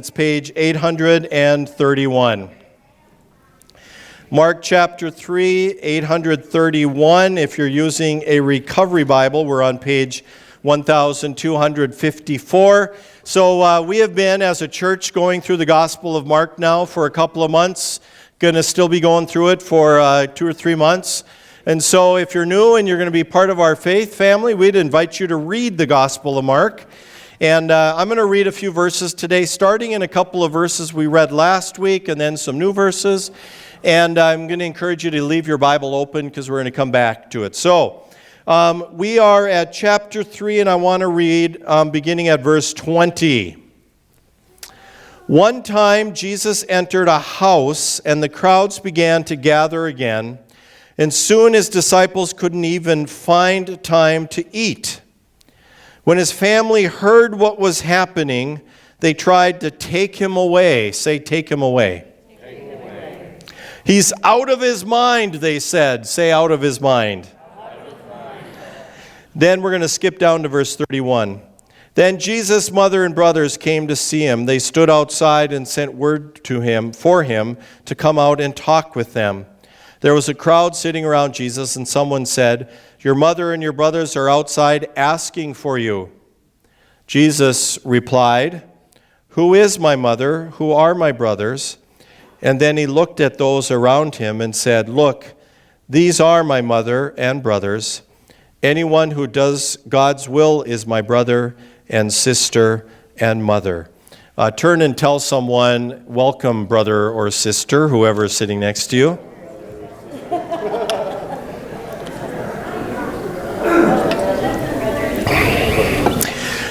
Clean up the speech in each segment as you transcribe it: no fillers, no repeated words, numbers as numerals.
It's page 831. Mark chapter 3, 831. If you're using a recovery Bible, we're on page 1254. So we have been, as a church, going through the Gospel of Mark now for a couple of months. Going to still be going through it for 2 or 3 months. And so if you're new and you're going to be part of our faith family, we'd invite you to read the Gospel of Mark. And I'm going to read a few verses today, starting in a couple of verses we read last week, and then some new verses. And I'm going to encourage you to leave your Bible open because we're going to come back to it. So we are at chapter 3, and I want to read beginning at verse 20. One time Jesus entered a house, and the crowds began to gather again. And soon his disciples couldn't even find time to eat. When his family heard what was happening, they tried to take him away. Say, take him away. Take him away. He's out of his mind, they said. Say, out of his mind. Out of his mind. Then we're going to skip down to verse 31. Then Jesus' mother and brothers came to see him. They stood outside and sent word to him for him to come out and talk with them. There was a crowd sitting around Jesus, and someone said, "Your mother and your brothers are outside asking for you." Jesus replied, "Who is my mother? Who are my brothers?" And then he looked at those around him and said, "Look, these are my mother and brothers. Anyone who does God's will is my brother and sister and mother." Turn and tell someone, "Welcome, brother or sister," whoever is sitting next to you.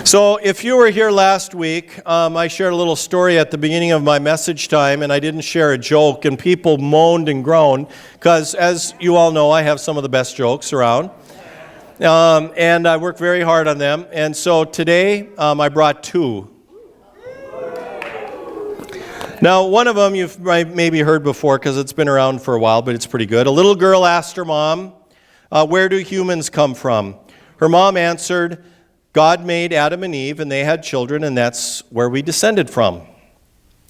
So if you were here last week, I shared a little story at the beginning of my message time, and I didn't share a joke, and people moaned and groaned, because as you all know, I have some of the best jokes around, and I work very hard on them. And so today, I brought 2. Now, one of them you've maybe heard before, because it's been around for a while, but it's pretty good. A little girl asked her mom, "Where do humans come from?" Her mom answered, "God made Adam and Eve, and they had children, and that's where we descended from."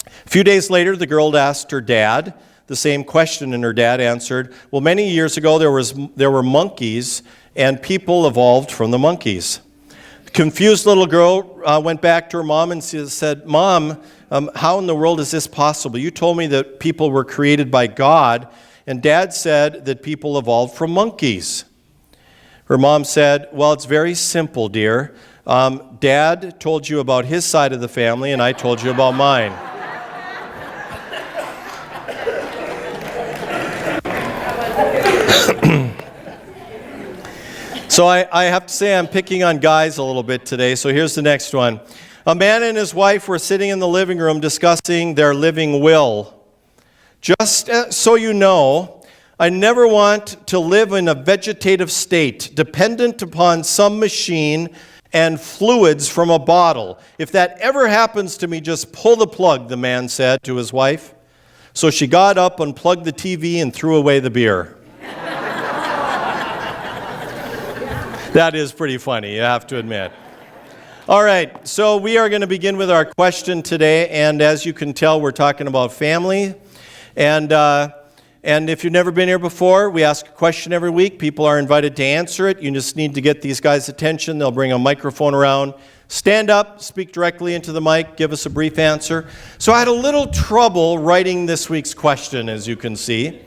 A few days later, the girl asked her dad the same question, and her dad answered, "Well, many years ago, there were monkeys, and people evolved from the monkeys." The confused little girl went back to her mom and said, "Mom, how in the world is this possible? You told me that people were created by God, and Dad said that people evolved from monkeys." Her mom said, "Well, it's very simple, dear. Dad told you about his side of the family, and I told you about mine." So I have to say I'm picking on guys a little bit today, so here's the next one. A man and his wife were sitting in the living room discussing their living will. "Just so you know, I never want to live in a vegetative state, dependent upon some machine and fluids from a bottle. If that ever happens to me, just pull the plug," the man said to his wife. So she got up, unplugged the TV, and threw away the beer. That is pretty funny, you have to admit. All right, so we are going to begin with our question today, and as you can tell, we're talking about family. And if you've never been here before, we ask a question every week. People are invited to answer it. You just need to get these guys' attention. They'll bring a microphone around. Stand up, speak directly into the mic, give us a brief answer. So I had a little trouble writing this week's question, as you can see.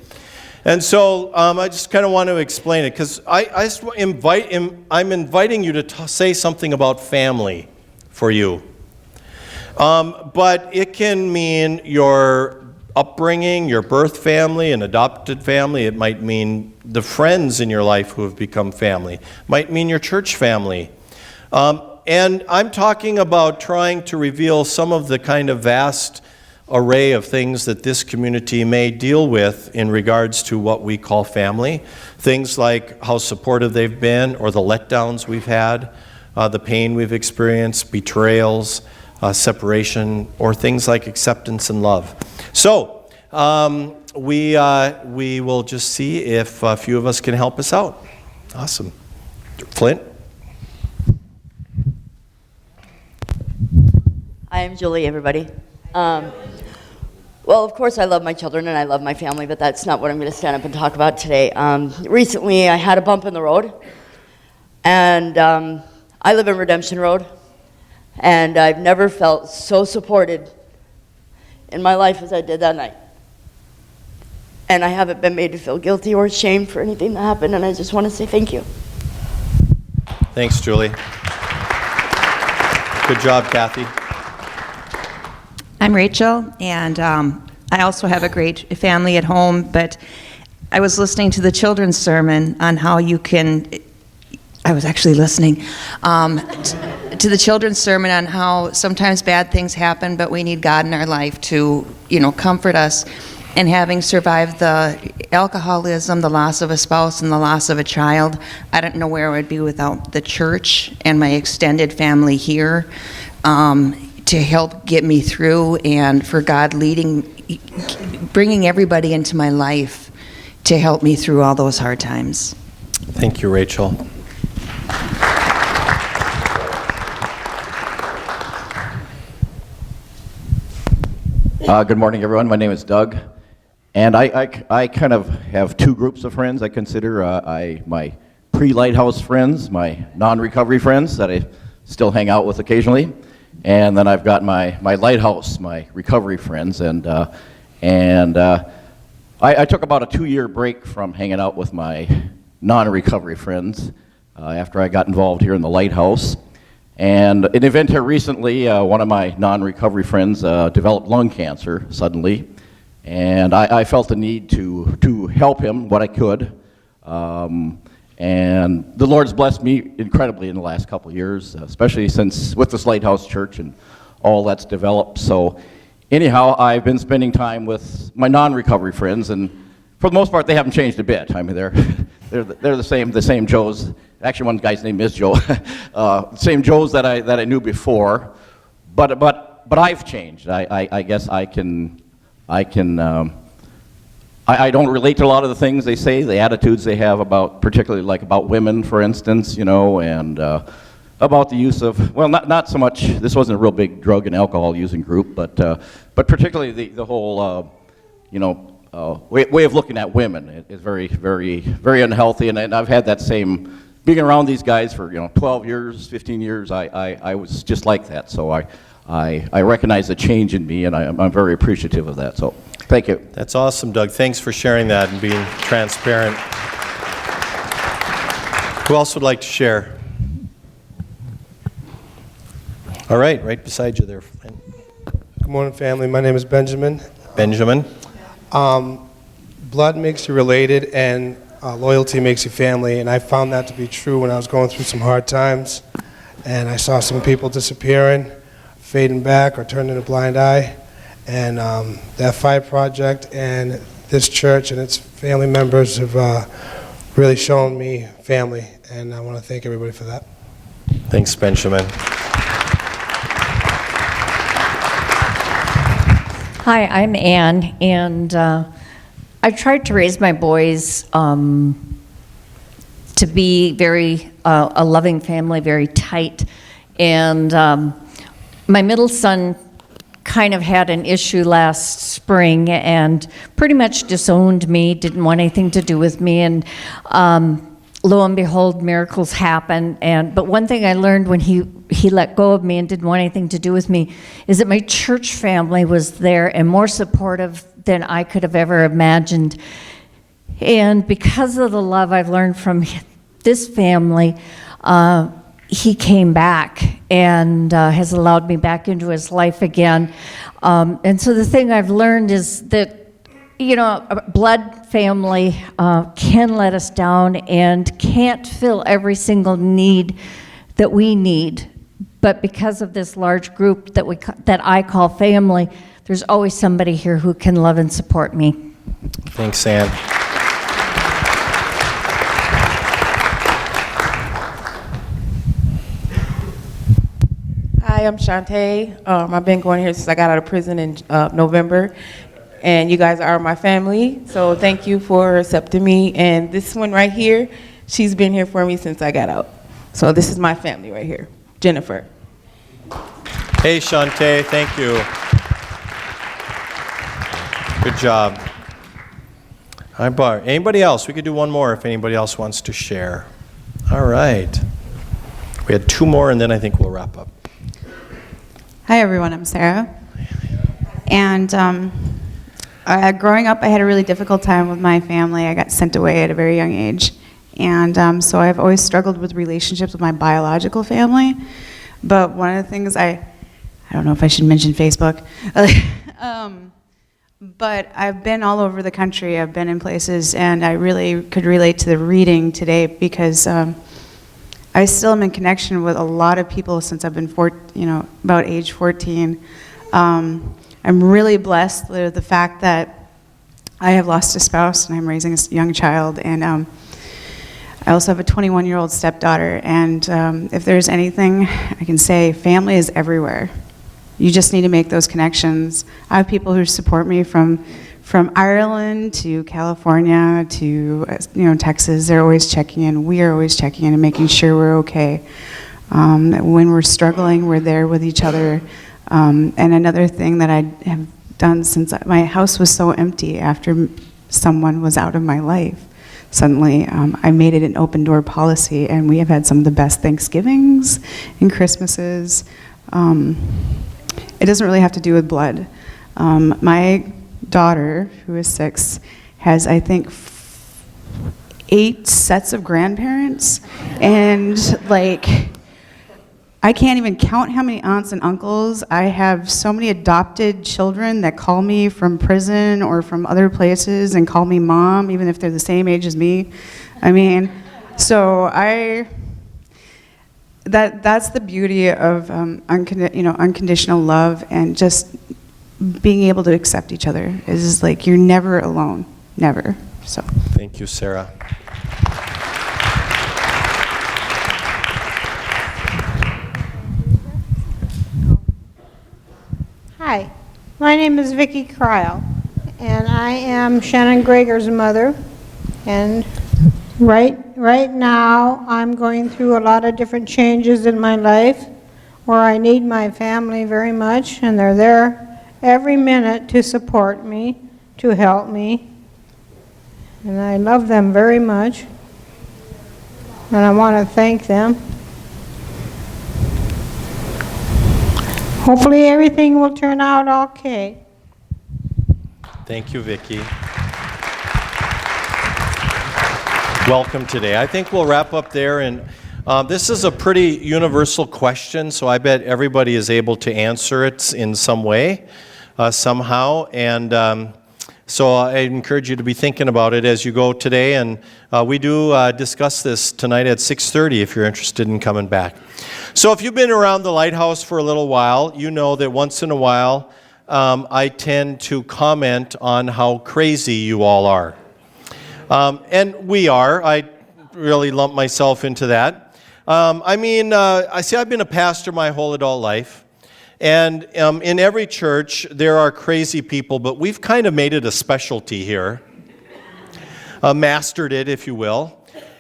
And so I just kind of want to explain it, because I'm inviting you to say something about family for you. But it can mean your upbringing, your birth family, an adopted family. It might mean the friends in your life who have become family. It might mean your church family. And I'm talking about trying to reveal some of the kind of vast array of things that this community may deal with in regards to what we call family. Things like how supportive they've been, or the letdowns we've had, the pain we've experienced, betrayals, separation, or things like acceptance and love. So we will just see if a few of us can help us out. Awesome. Flint? Hi, I'm Julie, everybody. Well, of course I love my children and I love my family, but that's not what I'm going to stand up and talk about today. Recently I had a bump in the road, and I live in Redemption Road, and I've never felt so supported in my life as I did that night. And I haven't been made to feel guilty or ashamed for anything that happened, and I just want to say thank you. Thanks, Julie. Good job, Kathy. I'm Rachel, and I also have a great family at home, but I was listening to the children's sermon on how you can, I was actually listening to the children's sermon on how sometimes bad things happen, but we need God in our life to, comfort us. And having survived the alcoholism, the loss of a spouse, and the loss of a child, I don't know where I would be without the church and my extended family here to help get me through, and for God bringing everybody into my life to help me through all those hard times. Thank you, Rachel. Good morning, everyone. My name is Doug. And I kind of have two groups of friends I consider. My pre-Lighthouse friends, my non-recovery friends that I still hang out with occasionally. And then I've got my Lighthouse, my recovery friends. And I took about a 2-year break from hanging out with my non-recovery friends after I got involved here in the Lighthouse. And an event here recently, one of my non-recovery friends developed lung cancer suddenly. And I felt the need to help him what I could. And the Lord's blessed me incredibly in the last couple of years, especially since with this Lighthouse Church and all that's developed. So anyhow, I've been spending time with my non-recovery friends, and for the most part, they haven't changed a bit. I mean, they're the same Joes. Actually, one guy's name is Joe. Same Joes that I knew before, but I've changed. I guess I don't relate to a lot of the things they say, the attitudes they have about, particularly like about women, for instance, and about the use of, well, not so much, this wasn't a real big drug and alcohol using group, but particularly the whole, way of looking at women is very, very, very unhealthy, and I've had that same, being around these guys for, 12 years, 15 years, I was just like that, so I recognize the change in me, and I'm very appreciative of that. So, thank you. That's awesome, Doug. Thanks for sharing that and being transparent. Who else would like to share? All right beside you there. Good morning, family. My name is Benjamin. Benjamin. Blood makes you related, and loyalty makes you family, and I found that to be true when I was going through some hard times, and I saw some people disappearing, fading back or turning a blind eye, and that Fight Project and this church and its family members have really shown me family, and I want to thank everybody for that. Thanks, Benjamin. Hi, I'm Ann, and I tried to raise my boys to be very a loving family, very tight, and my middle son kind of had an issue last spring and pretty much disowned me, didn't want anything to do with me, and lo and behold, miracles happen. But one thing I learned when he let go of me and didn't want anything to do with me is that my church family was there and more supportive than I could have ever imagined. And because of the love I've learned from this family, he came back and has allowed me back into his life again. And so the thing I've learned is that, a blood family can let us down and can't fill every single need that we need. But because of this large group that I call family, there's always somebody here who can love and support me. Thanks, Ann. Hi, I'm Shantae. I've been going here since I got out of prison in November, and you guys are my family, so thank you for accepting me. And this one right here, she's been here for me since I got out. So this is my family right here. Jennifer. Hey, Shantae, thank you. Good job. Hi, Bart. Anybody else? We could do one more if anybody else wants to share. All right. We had two more, and then I think we'll wrap up. Hi, everyone. I'm Sarah. And growing up, I had a really difficult time with my family. I got sent away at a very young age. And so I've always struggled with relationships with my biological family. But one of the things I don't know if I should mention Facebook, but I've been all over the country. I've been in places, and I really could relate to the reading today because I still am in connection with a lot of people since I've been about age 14. I'm really blessed with the fact that I have lost a spouse and I'm raising a young child, and I also have a 21-year-old stepdaughter, and if there's anything I can say, family is everywhere. You just need to make those connections. I have people who support me from Ireland to California to Texas. They're always checking in. We are always checking in and making sure we're okay. When we're struggling, we're there with each other. And another thing that I have done since my house was so empty after someone was out of my life, suddenly I made it an open door policy, and we have had some of the best Thanksgivings and Christmases. It doesn't really have to do with blood. My daughter, who is 6, has, I think, 8 sets of grandparents, and I can't even count how many aunts and uncles. I have so many adopted children that call me from prison or from other places and call me mom, even if they're the same age as me. I mean, so that's the beauty of unconditional love, and just being able to accept each other is you're never alone, never. So thank you, Sarah. Hi, my name is Vicki Cryle, and I am Shannon Greger's mother. And right now, I'm going through a lot of different changes in my life where I need my family very much, and they're there every minute to support me, to help me. And I love them very much, and I want to thank them. Hopefully everything will turn out okay. Thank you, Vicki. Welcome today. I think we'll wrap up there, and this is a pretty universal question, so I bet everybody is able to answer it in some way, somehow, and so I encourage you to be thinking about it as you go today, and we do discuss this tonight at 6:30 if you're interested in coming back. So if you've been around the Lighthouse for a little while, you know that once in a while I tend to comment on how crazy you all are. And we are. I really lump myself into that. I've been a pastor my whole adult life. And in every church, there are crazy people, but we've kind of made it a specialty here. Mastered it, if you will.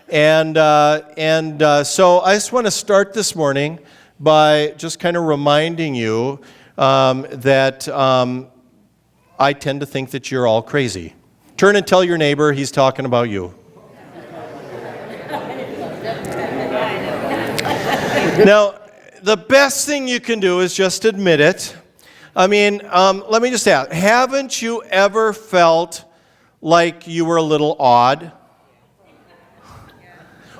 And so I just want to start this morning by just kind of reminding you that I tend to think that you're all crazy. Turn and tell your neighbor he's talking about you. Now, the best thing you can do is just admit it. I mean, let me just ask, haven't you ever felt like you were a little odd?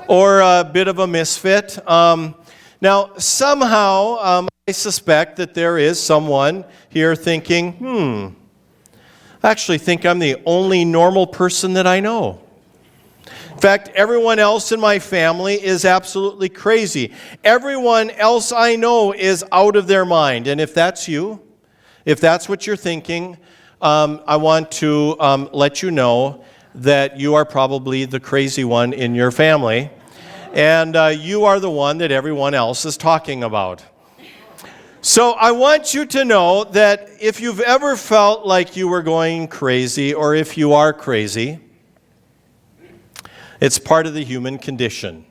Or a bit of a misfit? Now, somehow, I suspect that there is someone here thinking, I actually think I'm the only normal person that I know. In fact, everyone else in my family is absolutely crazy. Everyone else I know is out of their mind. And if that's you, if that's what you're thinking, I want to let you know that you are probably the crazy one in your family. And you are the one that everyone else is talking about. So I want you to know that if you've ever felt like you were going crazy, or if you are crazy, it's part of the human condition.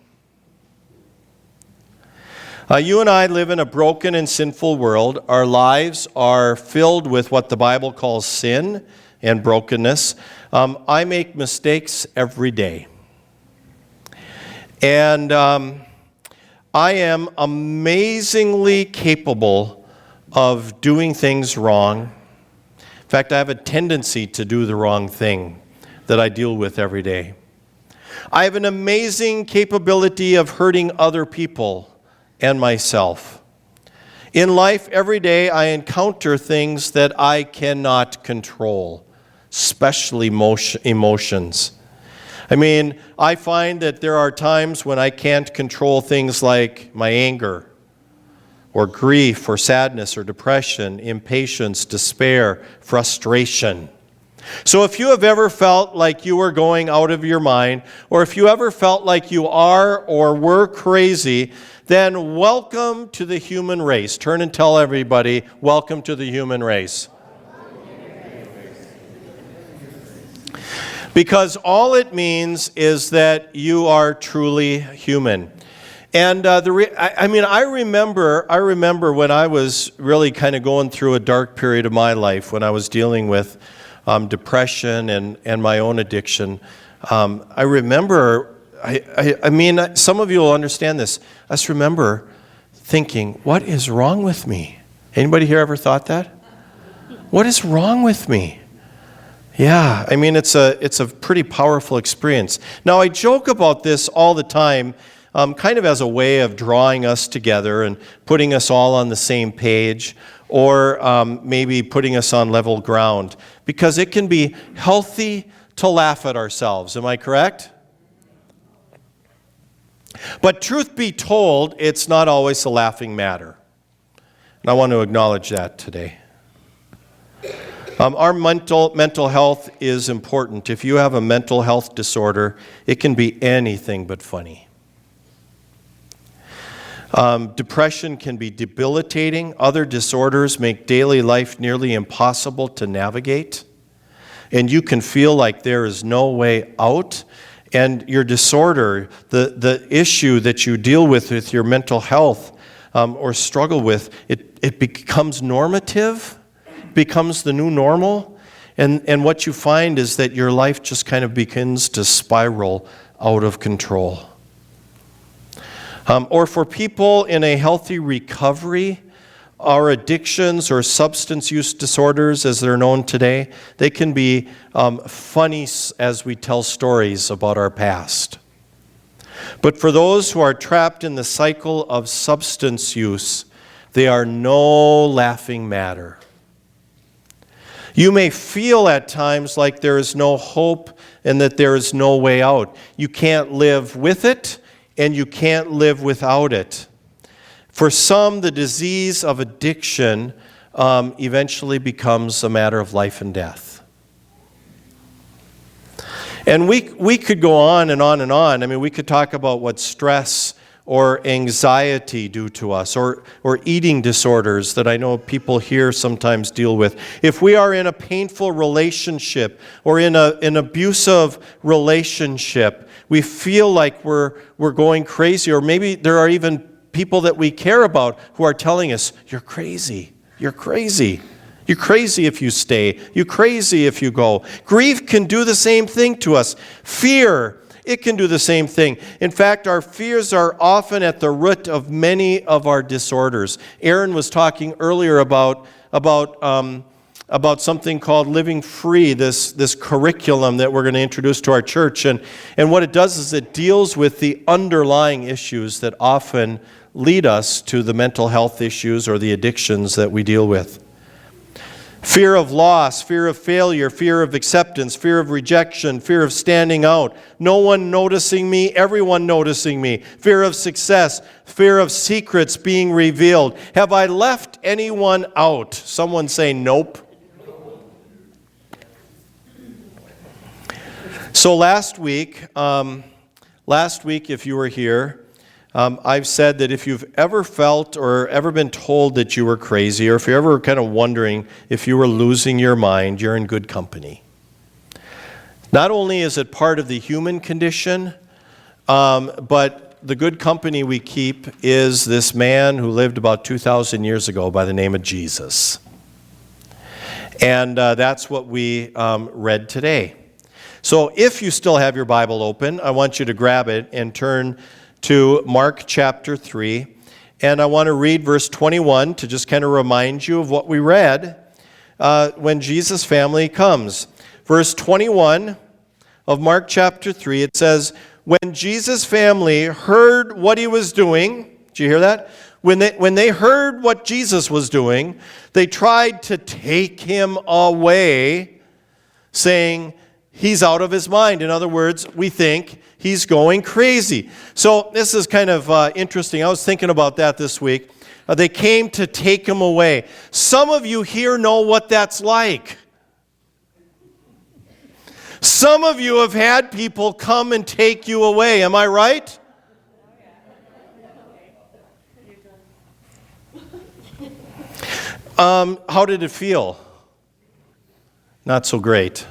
You and I live in a broken and sinful world. Our lives are filled with what the Bible calls sin, and brokenness. I make mistakes every day. And I am amazingly capable of doing things wrong. In fact, I have a tendency to do the wrong thing that I deal with every day. I have an amazing capability of hurting other people and myself. In life, every day, I encounter things that I cannot control, especially emotions. I mean, I find that there are times when I can't control things like my anger, or grief, or sadness, or depression, impatience, despair, frustration. So if you have ever felt like you were going out of your mind, or if you ever felt like you are or were crazy, then welcome to the human race. Turn and tell everybody, welcome to the human race. Because all it means is that you are truly human. And I remember when I was really kind of going through a dark period of my life, when I was dealing with depression and my own addiction. I remember, some of you will understand this. I just remember thinking, what is wrong with me? Anybody here ever thought that? What is wrong with me? Yeah, I mean, it's a pretty powerful experience. Now, I joke about this all the time, kind of as a way of drawing us together and putting us all on the same page, or maybe putting us on level ground, because it can be healthy to laugh at ourselves. Am I correct? But truth be told, it's not always a laughing matter. And I want to acknowledge that today. Our mental health is important. If you have a mental health disorder, it can be anything but funny. Depression can be debilitating. Other disorders make daily life nearly impossible to navigate. And you can feel like there is no way out. And your disorder, the issue that you deal with your mental health or struggle with, it becomes normative, becomes the new normal. And what you find is that your life just kind of begins to spiral out of control. Or for people in a healthy recovery, our addictions or substance use disorders, as they're known today, they can be funny as we tell stories about our past. But for those who are trapped in the cycle of substance use, they are no laughing matter. You may feel at times like there is no hope and that there is no way out. You can't live with it, and you can't live without it. For some, the disease of addiction eventually becomes a matter of life and death. And we could go on and on and on. I mean, we could talk about what stress or anxiety do to us, or eating disorders that I know people here sometimes deal with. If we are in a painful relationship or in an abusive relationship, we feel like we're going crazy, or maybe there are even people that we care about who are telling us, you're crazy, you're crazy. You're crazy if you stay. You're crazy if you go. Grief can do the same thing to us. Fear, it can do the same thing. In fact, our fears are often at the root of many of our disorders. Aaron was talking earlier about something called Living Free, this curriculum that we're going to introduce to our church. And what it does is it deals with the underlying issues that often lead us to the mental health issues or the addictions that we deal with. Fear of loss, fear of failure, fear of acceptance, fear of rejection, fear of standing out, no one noticing me, everyone noticing me, fear of success, fear of secrets being revealed. Have I left anyone out? Someone say nope. So last week, if you were here, I've said that if you've ever felt or ever been told that you were crazy, or if you're ever kind of wondering if you were losing your mind, you're in good company. Not only is it part of the human condition, but the good company we keep is this man who lived about 2,000 years ago by the name of Jesus. And that's what we read today. So if you still have your Bible open, I want you to grab it and turn to Mark chapter 3. And I want to read verse 21 to just kind of remind you of what we read when Jesus' family comes. Verse 21 of Mark chapter 3, it says, when Jesus' family heard what he was doing, did you hear that? When they heard what Jesus was doing, they tried to take him away, saying, he's out of his mind. In other words, we think he's going crazy. So this is kind of interesting. I was thinking about that this week. They came to take him away. Some of you here know what that's like. Some of you have had people come and take you away. Am I right? How did it feel? Not so great.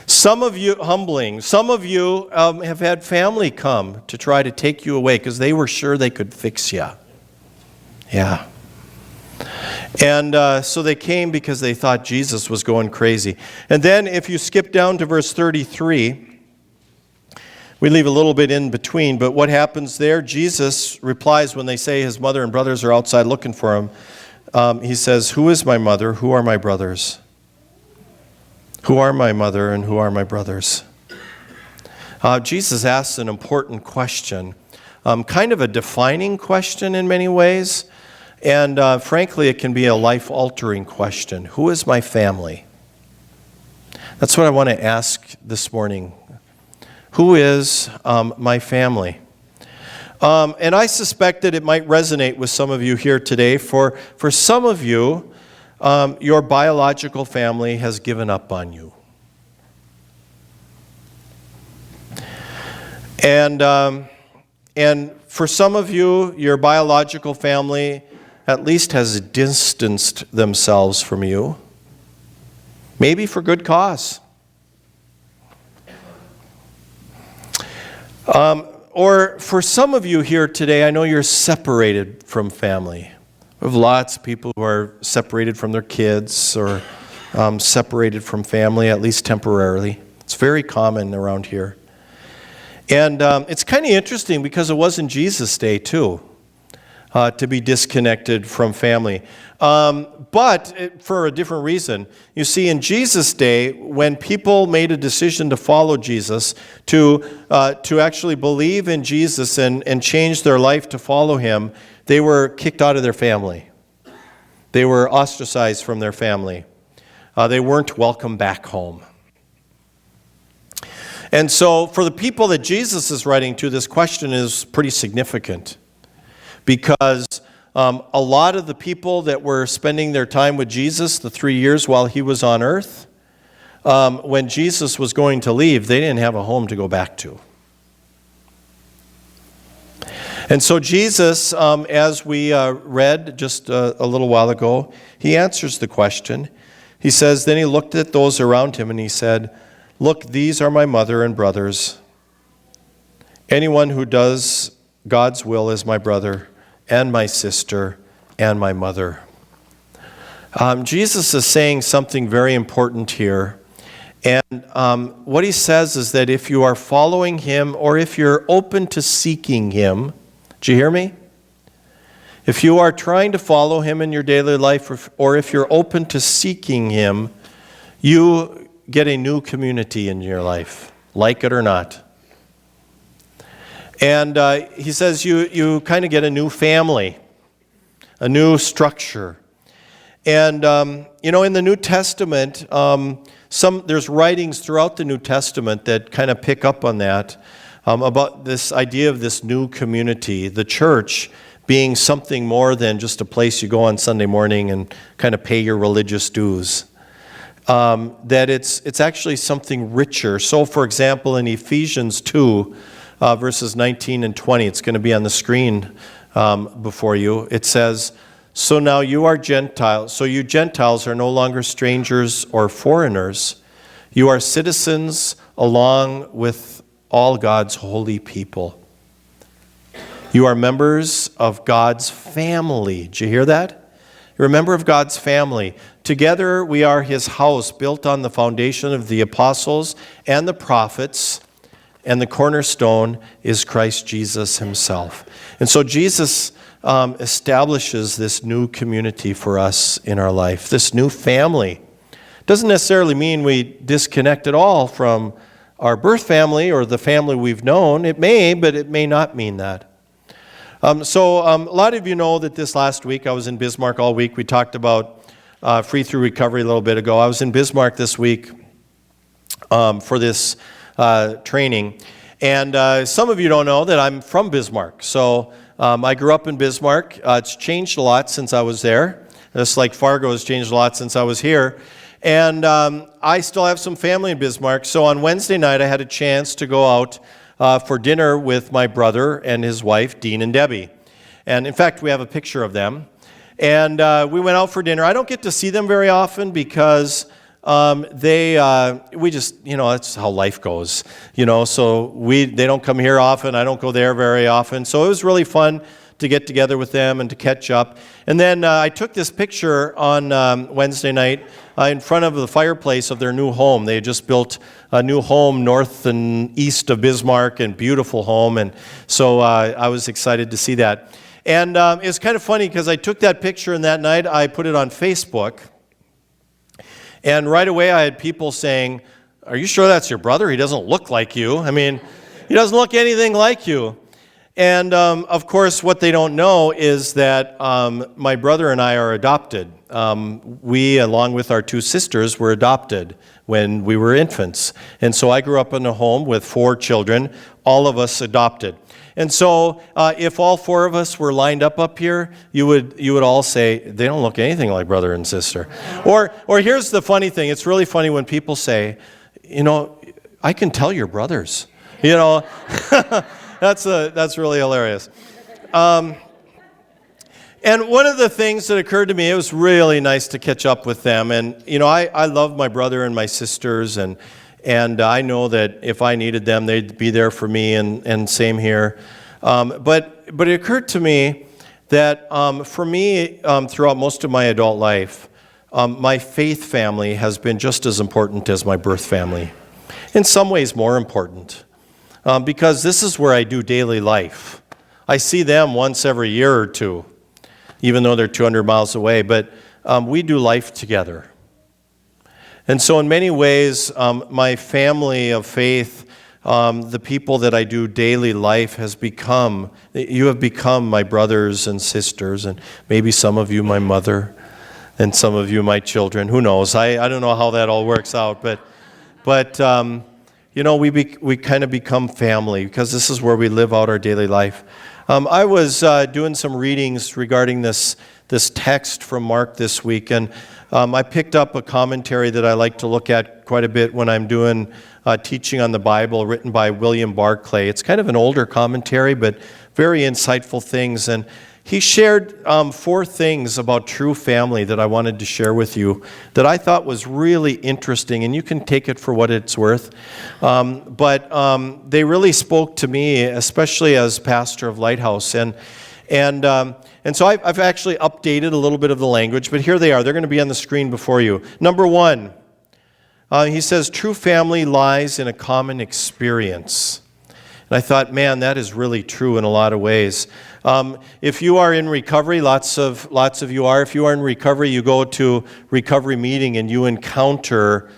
Some of you, humbling, some of you have had family come to try to take you away because they were sure they could fix you. Yeah. And so they came because they thought Jesus was going crazy. And then if you skip down to verse 33, we leave a little bit in between, but what happens there? Jesus replies when they say his mother and brothers are outside looking for him. He says, who is my mother? Who are my brothers? Who are my mother and who are my brothers? Jesus asks an important question, kind of a defining question in many ways. And frankly, it can be a life-altering question. Who is my family? That's what I want to ask this morning. Who is my family? And I suspect that it might resonate with some of you here today. For some of you, your biological family has given up on you. And for some of you, your biological family at least has distanced themselves from you, maybe for good cause. Or for some of you here today, I know you're separated from family. We have lots of people who are separated from their kids or separated from family, at least temporarily. It's very common around here. And it's kind of interesting because it was in Jesus' day too. To be disconnected from family. But for a different reason. You see, in Jesus' day, when people made a decision to follow Jesus, to actually believe in Jesus and change their life to follow him, they were kicked out of their family. They were ostracized from their family. They weren't welcome back home. And so for the people that Jesus is writing to, this question is pretty significant. Because a lot of the people that were spending their time with Jesus the 3 years while he was on earth, when Jesus was going to leave, they didn't have a home to go back to. And so Jesus, as we read just a little while ago, he answers the question. He says, then he looked at those around him and he said, look, these are my mother and brothers. Anyone who does God's will is my brother and my sister and my mother. Jesus is saying something very important here. And what he says is that if you are following him or if you're open to seeking him, do you hear me? If you are trying to follow him in your daily life or if you're open to seeking him, you get a new community in your life, like it or not. And he says you kind of get a new family, a new structure. And, in the New Testament, there's writings throughout the New Testament that kind of pick up on that, about this idea of this new community, the church being something more than just a place you go on Sunday morning and kind of pay your religious dues. That it's actually something richer. So, for example, in Ephesians 2, verses 19 and 20. It's going to be on the screen before you. It says, so now you are Gentiles. So you Gentiles are no longer strangers or foreigners. You are citizens along with all God's holy people. You are members of God's family. Did you hear that? You're a member of God's family. Together we are his house, built on the foundation of the apostles and the prophets, and the cornerstone is Christ Jesus himself. And so Jesus establishes this new community for us in our life, this new family. Doesn't necessarily mean we disconnect at all from our birth family or the family we've known. It may, but it may not mean that. A lot of you know that this last week I was in Bismarck all week. We talked about Free Through Recovery a little bit ago. I was in Bismarck this week for this training. And some of you don't know that I'm from Bismarck. So I grew up in Bismarck. It's changed a lot since I was there. Just like Fargo has changed a lot since I was here. And I still have some family in Bismarck. So on Wednesday night, I had a chance to go out for dinner with my brother and his wife, Dean and Debbie. And in fact, we have a picture of them. And we went out for dinner. I don't get to see them very often because we just, that's how life goes, so they don't come here often. I don't go there very often. So it was really fun to get together with them and to catch up. And then I took this picture on Wednesday night in front of the fireplace of their new home. They had just built a new home north and east of Bismarck, and beautiful home. And so I was excited to see that. And it's kind of funny because I took that picture, and that night I put it on Facebook. And right away I had people saying, "Are you sure that's your brother? He doesn't look like you. I mean, he doesn't look anything like you." And of course, what they don't know is that my brother and I are adopted. We, along with our two sisters, were adopted when we were infants. And so I grew up in a home with 4 children, all of us adopted. And so if all 4 of us were lined up here, you would all say, "They don't look anything like brother and sister." Or here's the funny thing. It's really funny when people say, "I can tell you're brothers." That's really hilarious. And one of the things that occurred to me, it was really nice to catch up with them. And, I love my brother and my sisters, and I know that if I needed them, they'd be there for me, and same here. But it occurred to me that for me, throughout most of my adult life, my faith family has been just as important as my birth family. In some ways, more important. Because this is where I do daily life. I see them once every year or two, even though they're 200 miles away, but we do life together. And so in many ways, my family of faith, the people that I do daily life you have become my brothers and sisters, and maybe some of you my mother, and some of you my children. Who knows? I don't know how that all works out, but we kind of become family because this is where we live out our daily life. I was doing some readings regarding this text from Mark this week, and I picked up a commentary that I like to look at quite a bit when I'm doing teaching on the Bible, written by William Barclay. It's kind of an older commentary, but very insightful things. And he shared 4 things about true family that I wanted to share with you that I thought was really interesting, and you can take it for what it's worth. But they really spoke to me, especially as pastor of Lighthouse. And so I've actually updated a little bit of the language, but here they are. They're going to be on the screen before you. Number 1, he says, true family lies in a common experience. And I thought, man, that is really true in a lot of ways. If you are in recovery, lots of you are. If you are in recovery, you go to recovery meeting and you encounter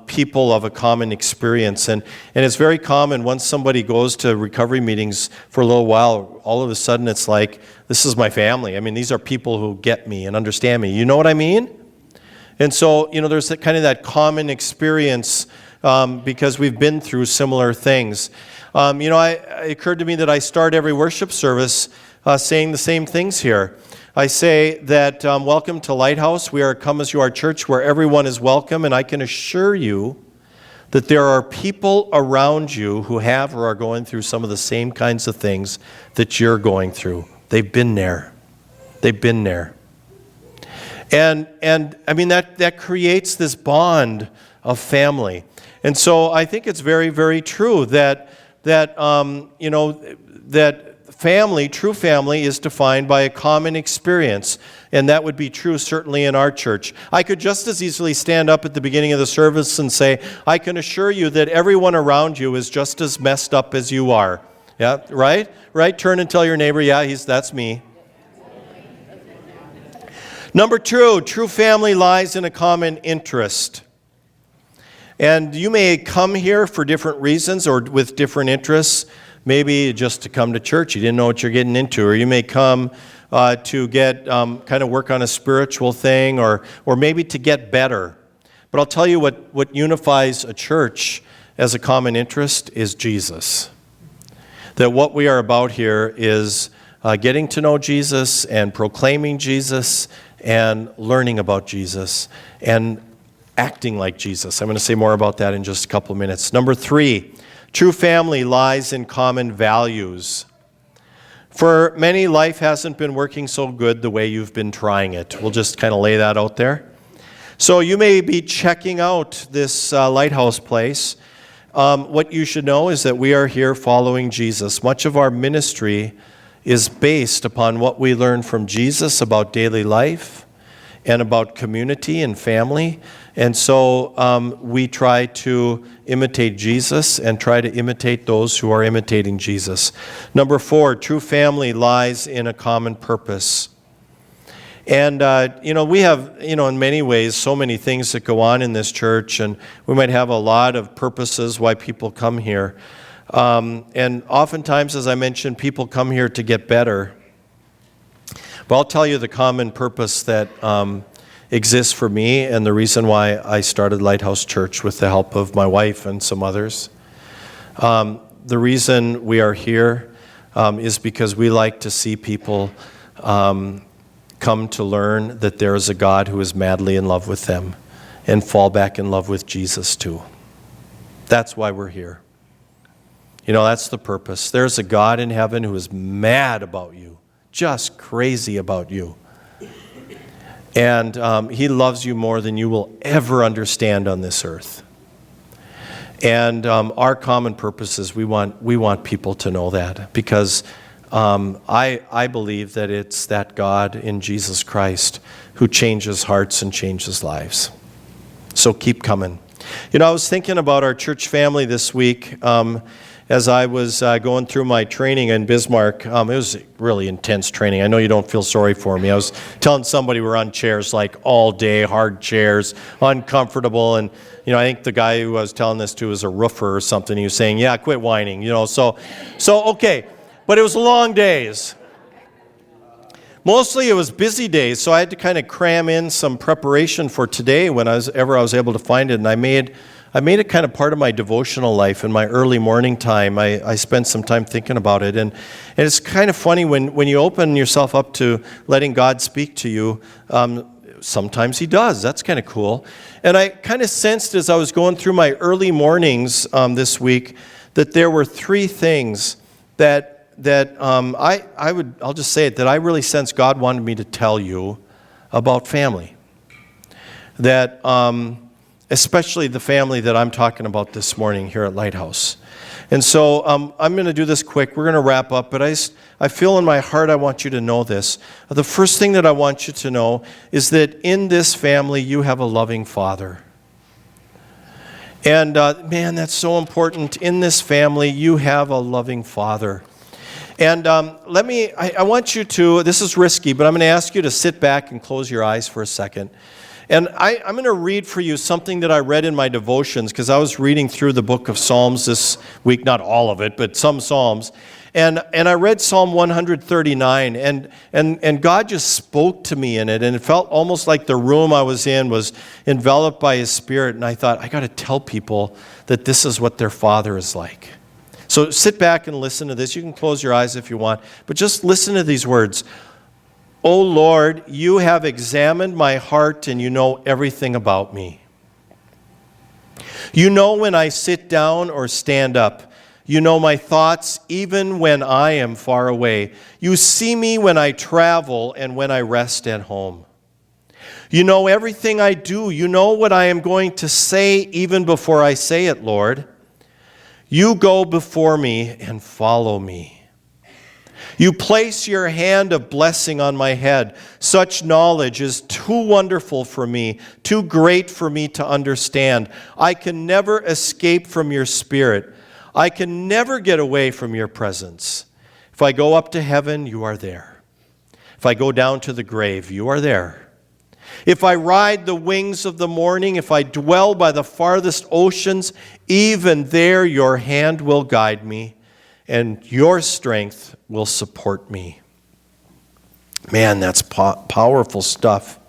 people of a common experience. And it's very common once somebody goes to recovery meetings for a little while, all of a sudden it's like, this is my family. I mean, these are people who get me and understand me. You know what I mean? And so, there's kind of that common experience because we've been through similar things. It occurred to me that I start every worship service saying the same things here. I say that welcome to Lighthouse. We are a Come As You Are church where everyone is welcome, and I can assure you that there are people around you who have or are going through some of the same kinds of things that you're going through. They've been there. They've been there. And I mean, that creates this bond of family. And so I think it's very, very true that family, true family, is defined by a common experience. And that would be true certainly in our church. I could just as easily stand up at the beginning of the service and say, I can assure you that everyone around you is just as messed up as you are. Yeah, right? Right? Turn and tell your neighbor, yeah, that's me. Number two, true family lies in a common interest. And you may come here for different reasons or with different interests. Maybe just to come to church. You didn't know what you're getting into. Or you may come to get kind of work on a spiritual thing or maybe to get better. But I'll tell you what unifies a church as a common interest is Jesus. That what we are about here is getting to know Jesus and proclaiming Jesus and learning about Jesus and acting like Jesus. I'm going to say more about that in just a couple of minutes. Number three, true family lies in common values. For many, life hasn't been working so good the way you've been trying it. We'll just kind of lay that out there. So you may be checking out this Lighthouse place. What you should know is that we are here following Jesus. Much of our ministry is based upon what we learn from Jesus about daily life and about community and family. And so we try to imitate Jesus and try to imitate those who are imitating Jesus. Number four, true family lies in a common purpose. And, we have, in many ways, so many things that go on in this church, and we might have a lot of purposes why people come here. And oftentimes, as I mentioned, people come here to get better. But I'll tell you the common purpose that exists for me and the reason why I started Lighthouse Church with the help of my wife and some others. The reason we are here is because we like to see people come to learn that there is a God who is madly in love with them and fall back in love with Jesus too. That's why we're here. That's the purpose. There's a God in heaven who is mad about you, just crazy about you. And he loves you more than you will ever understand on this earth. And our common purpose is we want people to know that, because I believe that it's that God in Jesus Christ who changes hearts and changes lives. So keep coming. I was thinking about our church family this week as I was going through my training in Bismarck. It was really intense training. I know you don't feel sorry for me. I was telling somebody we're on chairs like all day, hard chairs, uncomfortable. And, I think the guy who I was telling this to was a roofer or something. He was saying, yeah, quit whining, So okay. But it was long days. Mostly it was busy days, so I had to kind of cram in some preparation for today when I was able to find it. And I made it kind of part of my devotional life in my early morning time. I spent some time thinking about it. And it's kind of funny when you open yourself up to letting God speak to you, sometimes he does. That's kind of cool. And I kind of sensed as I was going through my early mornings this week that there were three things that I'll just say it, that I really sense God wanted me to tell you about family. That especially the family that I'm talking about this morning here at Lighthouse. And so I'm going to do this quick. We're going to wrap up, but I feel in my heart I want you to know this. The first thing that I want you to know is that in this family you have a loving Father. And man, that's so important. In this family you have a loving Father. And I want you to, this is risky, but I'm going to ask you to sit back and close your eyes for a second. And I'm going to read for you something that I read in my devotions, because I was reading through the book of Psalms this week, not all of it, but some Psalms. And I read Psalm 139, and God just spoke to me in it, and it felt almost like the room I was in was enveloped by His Spirit, and I thought, I got to tell people that this is what their Father is like. So sit back and listen to this. You can close your eyes if you want, but just listen to these words. O Lord, you have examined my heart and you know everything about me. You know when I sit down or stand up. You know my thoughts even when I am far away. You see me when I travel and when I rest at home. You know everything I do. You know what I am going to say even before I say it, Lord. You go before me and follow me. You place your hand of blessing on my head. Such knowledge is too wonderful for me, too great for me to understand. I can never escape from your spirit. I can never get away from your presence. If I go up to heaven, you are there. If I go down to the grave, you are there. If I ride the wings of the morning, if I dwell by the farthest oceans, even there your hand will guide me, and your strength will support me. Man, that's powerful stuff.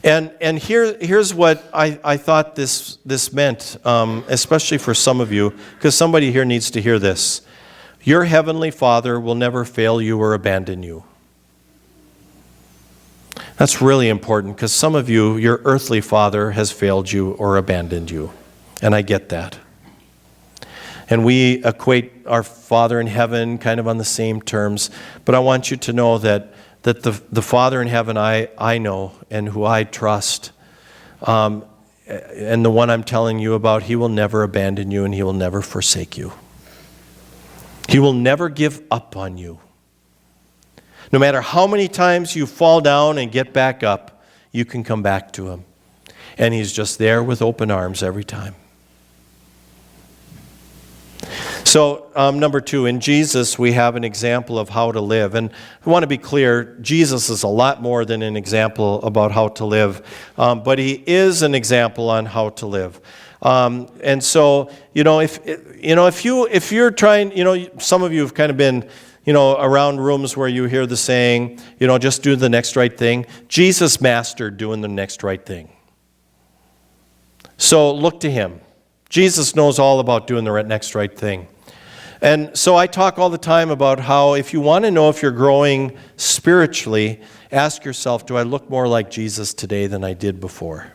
And here's what I thought this meant, especially for some of you, because somebody here needs to hear this. Your heavenly Father will never fail you or abandon you. That's really important, because some of you, your earthly father has failed you or abandoned you. And I get that. And we equate our Father in heaven kind of on the same terms. But I want you to know that the Father in heaven I know and who I trust, and the one I'm telling you about, he will never abandon you and he will never forsake you. He will never give up on you. No matter how many times you fall down and get back up, you can come back to him. And he's just there with open arms every time. So, number 2, in Jesus we have an example of how to live. And I want to be clear, Jesus is a lot more than an example about how to live. But he is an example on how to live. And so, if you're trying, some of you have kind of been, around rooms where you hear the saying, just do the next right thing. Jesus mastered doing the next right thing. So look to him. Jesus knows all about doing the next right thing. And so I talk all the time about how if you want to know if you're growing spiritually, ask yourself, do I look more like Jesus today than I did before?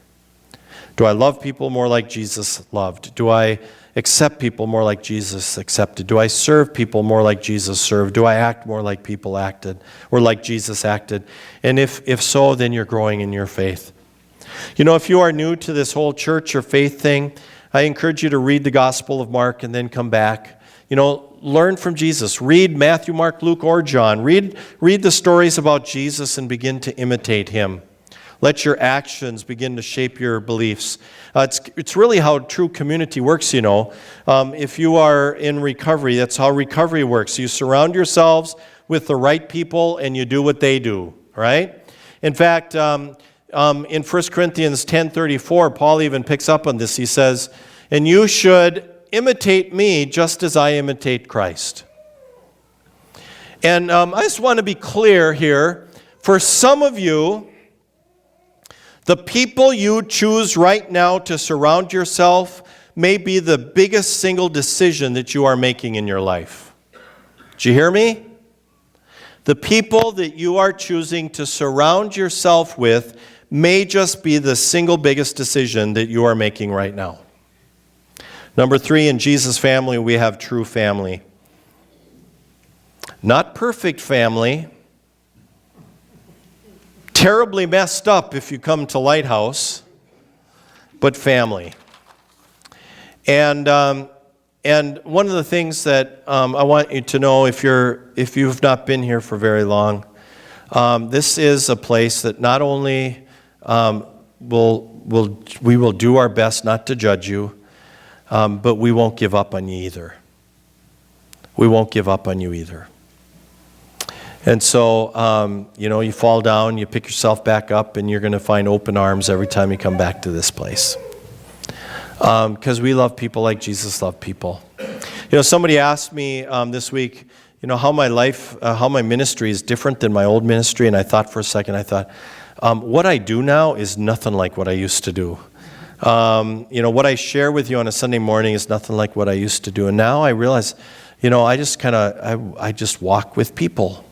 Do I love people more like Jesus loved? Do I accept people more like Jesus accepted? Do I serve people more like Jesus served? Do I act more like people acted or like Jesus acted? And if so, then you're growing in your faith. If you are new to this whole church or faith thing, I encourage you to read the Gospel of Mark and then come back. Learn from Jesus. Read Matthew, Mark, Luke, or John. Read the stories about Jesus and begin to imitate him. Let your actions begin to shape your beliefs. It's really how true community works, If you are in recovery, that's how recovery works. You surround yourselves with the right people and you do what they do, right? In fact, in 1 Corinthians 10:34, Paul even picks up on this. He says, and you should imitate me just as I imitate Christ. And I just want to be clear here. For some of you, the people you choose right now to surround yourself may be the biggest single decision that you are making in your life. Did you hear me? The people that you are choosing to surround yourself with may just be the single biggest decision that you are making right now. Number 3, in Jesus' family, we have true family. Not perfect family. Terribly messed up if you come to Lighthouse, but family. And one of the things that I want you to know, if you've not been here for very long, this is a place that not only we will do our best not to judge you, but we won't give up on you either. We won't give up on you either. And so, you fall down, you pick yourself back up, and you're going to find open arms every time you come back to this place. Because we love people like Jesus loved people. Somebody asked me this week, how my ministry is different than my old ministry, and I thought for a second, what I do now is nothing like what I used to do. What I share with you on a Sunday morning is nothing like what I used to do. And now I realize, I just walk with people.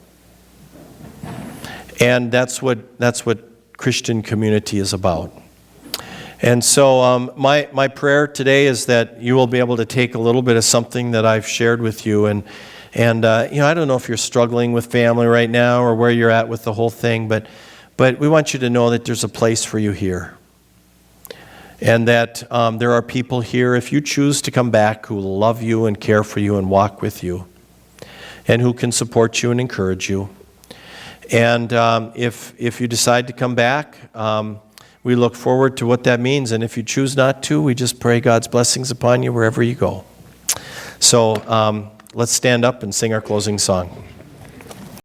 And that's what Christian community is about. And so my prayer today is that you will be able to take a little bit of something that I've shared with you. And I don't know if you're struggling with family right now or where you're at with the whole thing, but we want you to know that there's a place for you here. And that there are people here, if you choose to come back, who will love you and care for you and walk with you. and who can support you and encourage you. And if you decide to come back, we look forward to what that means. And if you choose not to, we just pray God's blessings upon you wherever you go. So let's stand up and sing our closing song.